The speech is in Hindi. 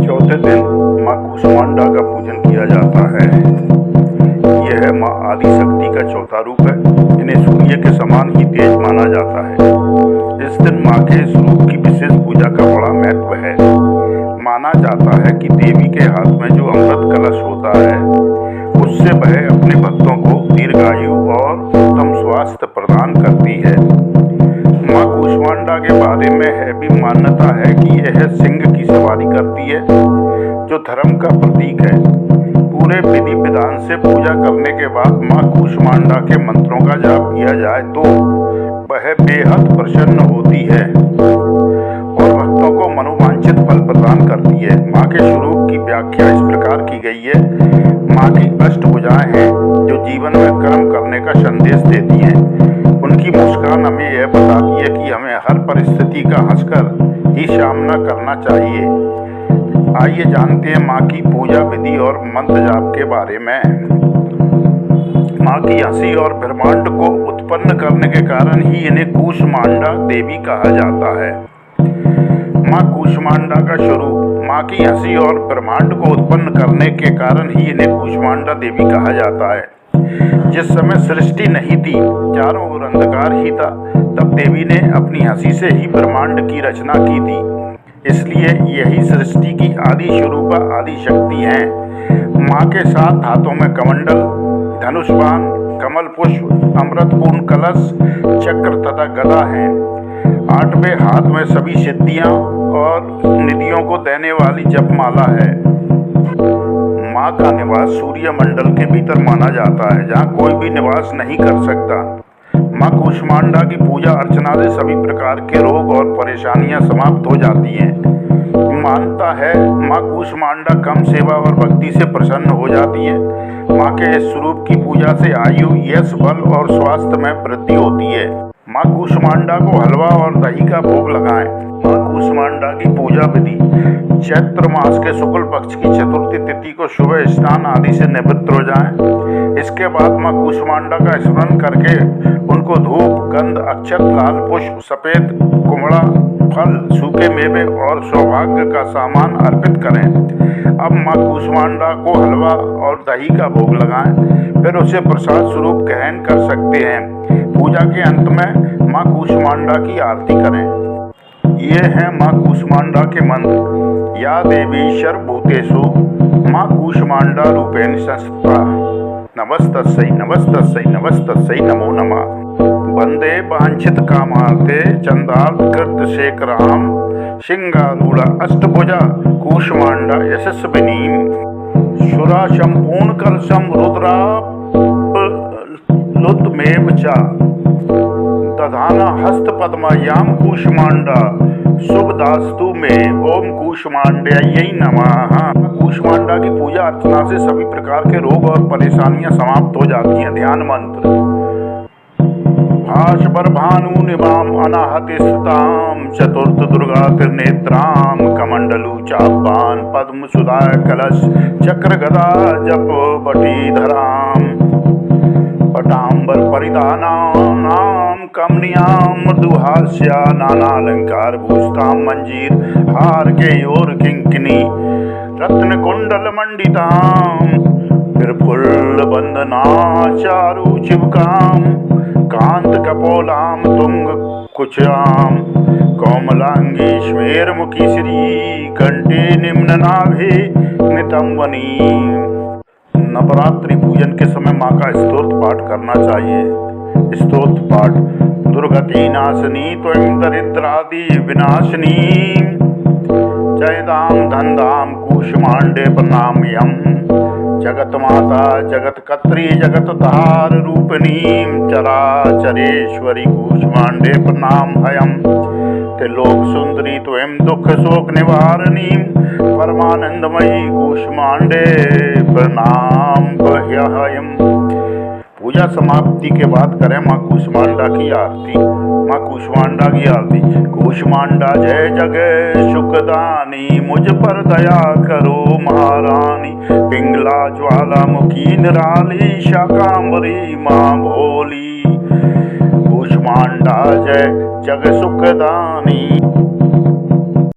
चौथे दिन माँ कूष्मांडा का पूजन किया जाता है। यह माँ आदिशक्ति का चौथा रूप है। इन्हें सूर्य के समान ही तेज माना जाता है। इस दिन माँ के स्वरूप की विशेष पूजा का बड़ा महत्व है। माना जाता है कि देवी के हाथ में जो अमृत कलश होता है उससे वह अपने भक्तों को दीर्घायु और उत्तम स्वास्थ्य प्रदान करती है। माँ कूष्मांडा के बारे में है भी मान्यता है कि यह सिंह की सवारी करती है, जो धर्म का प्रतीक है। पूरे विधि विधान से पूजा करने के बाद माँ कूष्मांडा के मंत्रों का जाप किया जाए तो वह बेहद प्रसन्न होती है और भक्तों को मनोवांछित फल प्रदान करती है। माँ के स्वरूप की व्याख्या इस प्रकार की गई है। माँ की अष्टभुजाएं हैं जो जीवन में कर्म करने का संदेश देती हैं। उनकी मुस्कान हमें यह बताती है कि हमें हर परिस्थिति का हंसकर ही सामना करना चाहिए। आइए जानते हैं माँ की पूजा विधि और मंत्र जाप के बारे में। माँ की हंसी और ब्रह्मांड को उत्पन्न करने के कारण ही इन्हें कूष्मांडा देवी कहा जाता है। माँ कूष्मांडा का स्वरूप माँ की हंसी और ब्रह्मांड को उत्पन्न करने के कारण ही इन्हें कूष्मांडा देवी कहा जाता है। जिस समय सृष्टि नहीं थी, चारों ओर अंधकार ही था, तब देवी ने अपनी हंसी से ही ब्रह्मांड की रचना की थी। इसलिए यही सृष्टि की आदि स्वरूपा आदि शक्ति हैं। माँ के 7 हाथों में कमंडल, धनुष बाण, कमल पुष्प, अमृतपूर्ण कलश, चक्र तथा गदा हैं। 8वें हाथ में सभी सिद्धियां और निधियों को देने वाली जपमाला है। माँ का निवास सूर्य मंडल के भीतर माना जाता है, जहाँ कोई भी निवास नहीं कर सकता। माँ कूष्मांडा की पूजा अर्चना से सभी प्रकार के रोग और परेशानियां समाप्त हो जाती हैं। मानता है माँ कूष्मांडा कम सेवा और भक्ति से प्रसन्न हो जाती है। माँ के इस स्वरूप की पूजा से आयु, यश, बल और स्वास्थ्य में वृद्धि होती है। माँ कूष्मांडा को हलवा और दही का भोग लगाएं। माँ कूष्मांडा की पूजा विधि: चैत्र मास के शुक्ल पक्ष की चतुर्थी तिथि को सुबह स्नान आदि से निवृत्त हो जाएं। इसके बाद माँ कूष्मांडा का स्मरण करके उनको धूप, गंध, अक्षत, लाल पुष्प, सफेद कुमड़ा, फल, सूखे मेवे और सौभाग्य का सामान अर्पित करें। अब माँ कूष्मांडा को हलवा और दही का भोग लगाएं, फिर उसे प्रसाद स्वरूप ग्रहण कर सकते हैं। पूजा के अंत में माँ कूष्मांडा की आरती करें। ये हैं माँ कूष्मांडा के मंत्र। या देवी सर्वभूतेषु माँ कूष्मांडा रूपेण संस्थिता। नमस्तस्यै नमस्तस्यै नमस्तस्यै नमो नमः। वंदे वांछित कामार्थे चंदार्थ शेखरां सिंगारूढ़ा अष्टभुजा कूष्मांडा यशस्विनीं। सुरा संपूर्ण कलशम रुद्राप्लुतमेव च दधाना हस्त पद्मायां कूष्मांडा शुभदास्तु में। ओम कूष्मांडायै नमः। कूष्मांडा की पूजा अर्चना से सभी प्रकार के रोग और परेशानियां समाप्त हो जाती हैं। ध्यान मंत्र: भास्वर भानु निवाम अनाहति स्थिताम चतुर्थ दुर्गा त्रिनेत्राम कमंडलु चापान पद्म सुधा कलश चक्र गदा जप बटीधराम पटांबर परिधानाम कमनियाम मृदुहास्या नानालंकार भूषताम मंजीर हार के योर किंकिनी रत्न कुंडल मंडिताम त्रिफुल्ल बंदना चारु चिवकाम कांत कपोलाम तुंग कुचाम कोमलांगी स्मेरमुखी श्री कंठे निम्न नाभि नितंबनी। नवरात्रि पूजन के समय माँ का स्तोत्र पाठ करना चाहिए। स्तोत्र पाठ: दुर्गति नाशिनी त्वं दरिद्रादि विनाशिनी जयदाम धनदाम कूष्मांडे प्रणाम्यहम्। जगत माता जगत कत्री जगत धार रूपिणी चराचरेश्वरी कूष्मांडे प्रणामहम्। त्रिलोक सुंदरी त्वं दुख शोक निवारिणी परमानंदमयी कूष्मांडे प्रणामह्यहम्। पूजा समाप्ति के बाद करें माँ कूष्मांडा की आरती। माँ कूष्मांडा की आरती: कूष्मांडा जय जग सुखदानी मुझ पर दया करो महारानी। पिंगला ज्वालामुखी निराली शाकांबरी माँ भोली। कूष्मांडा जय जग सुखदानी।